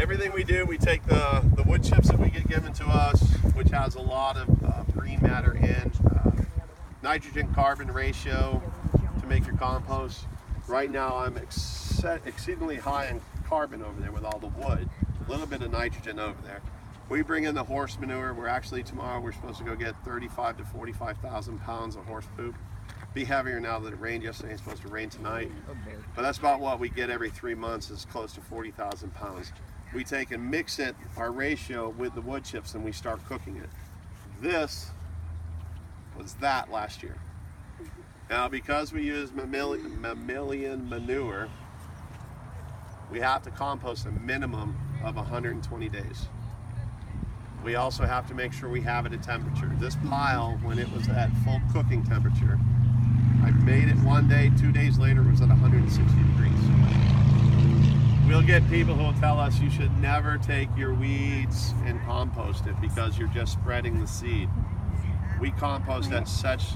Everything we do, we take the wood chips that we get given to us, which has a lot of green matter in, nitrogen carbon ratio to make your compost. Right now I'm exceedingly high in carbon over there with all the wood, a little bit of nitrogen over there. We bring in the horse manure. We're actually, tomorrow we're supposed to go get 35 to 45,000 pounds of horse poop. Be heavier now that it rained yesterday. It's supposed to rain tonight. But that's about what we get every 3 months, is close to 40,000 pounds. We take and mix it, our ratio, with the wood chips, and we start cooking it. This was that last year. Now, because we use mammalian manure, we have to compost a minimum of 120 days. We also have to make sure we have it at temperature. This pile, when it was at full cooking temperature, I made it one day, 2 days later it was at 160 degrees. We'll get people who will tell us you should never take your weeds and compost it because you're just spreading the seed. We compost at such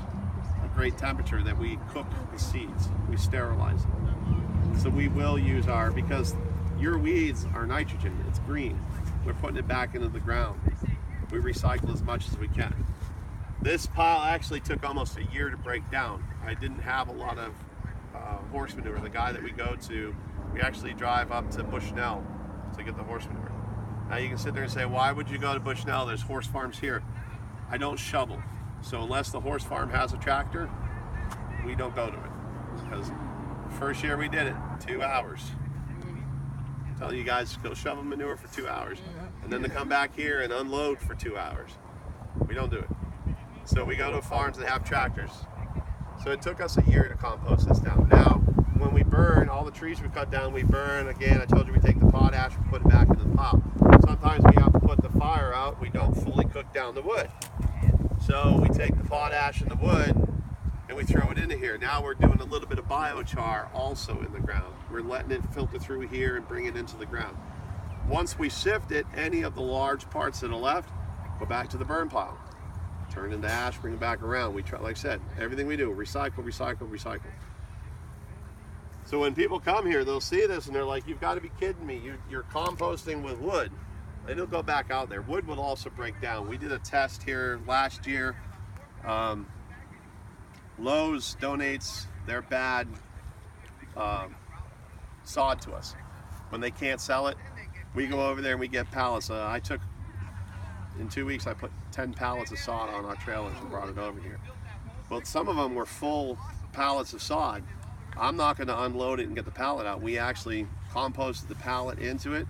a great temperature that we cook the seeds, we sterilize them. So we will use because your weeds are nitrogen, it's green. We're putting it back into the ground. We recycle as much as we can. This pile actually took almost a year to break down. I didn't have a lot of horse manure. The guy that we go to, we actually drive up to Bushnell to get the horse manure. Now you can sit there and say, why would you go to Bushnell? There's horse farms here. I don't shovel. So unless the horse farm has a tractor, we don't go to it. Because the first year we did it, 2 hours. Tell you guys go shovel manure for 2 hours. And then to come back here and unload for 2 hours. We don't do it. So we go to farms that have tractors. So it took us a year to compost this down. Now, when we burn, all the trees we cut down, we burn. Again, I told you we take the potash, we put it back into the pile. Sometimes we have to put the fire out. We don't fully cook down the wood. So we take the potash and the wood and we throw it into here. Now we're doing a little bit of biochar also in the ground. We're letting it filter through here and bring it into the ground. Once we sift it, any of the large parts that are left, go back to the burn pile. Turn into ash, bring it back around. We try, like I said, everything we do, recycle, recycle, recycle. So when people come here, they'll see this and they're like, you've got to be kidding me. You're composting with wood. And it'll go back out there. Wood will also break down. We did a test here last year. Lowe's donates their bad sod to us. When they can't sell it, we go over there and we get pallets. In 2 weeks, I put 10 pallets of sod on our trailers and brought it over here. Well, some of them were full pallets of sod. I'm not going to unload it and get the pallet out. We actually composted the pallet into it,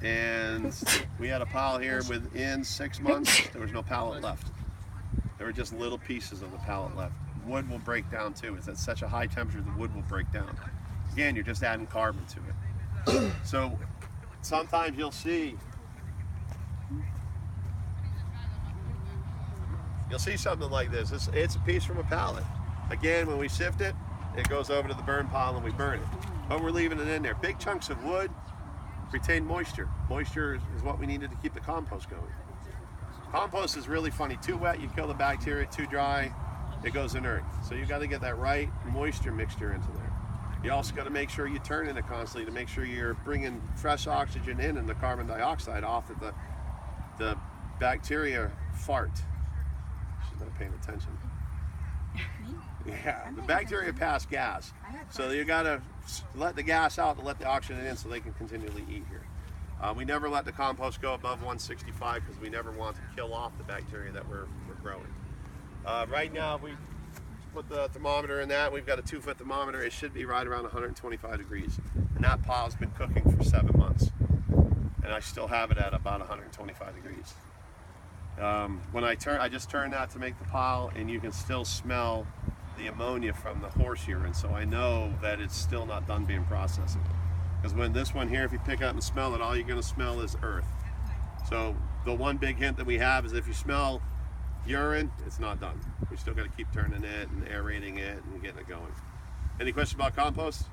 and we had a pile here. Within 6 months, there was no pallet left. There were just little pieces of the pallet left. Wood will break down too. It's at such a high temperature, the wood will break down. Again, you're just adding carbon to it. So sometimes you'll see something like this. It's a piece from a pallet. Again, when we sift it, it goes over to the burn pile and we burn it. But we're leaving it in there. Big chunks of wood retain moisture. Moisture is what we needed to keep the compost going. Compost is really funny. Too wet, you kill the bacteria. Too dry, it goes inert. So you got to get that right moisture mixture into there. You also got to make sure you turn it constantly to make sure you're bringing fresh oxygen in and the carbon dioxide off that the bacteria fart. She's not paying attention. Yeah, the bacteria pass gas. So you got to let the gas out to let the oxygen in so they can continually eat here. We never let the compost go above 165 because we never want to kill off the bacteria that we're growing. Right now, we put the thermometer in that. We've got a 2-foot thermometer. It should be right around 125 degrees. And that pile's been cooking for 7 months. And I still have it at about 125 degrees. When I just turned that to make the pile, and you can still smell the ammonia from the horse urine. So I know that it's still not done being processed. Because when this one here, if you pick up and smell it, all you're going to smell is earth. So the one big hint that we have is if you smell urine, it's not done. We still got to keep turning it and aerating it and getting it going. Any questions about compost?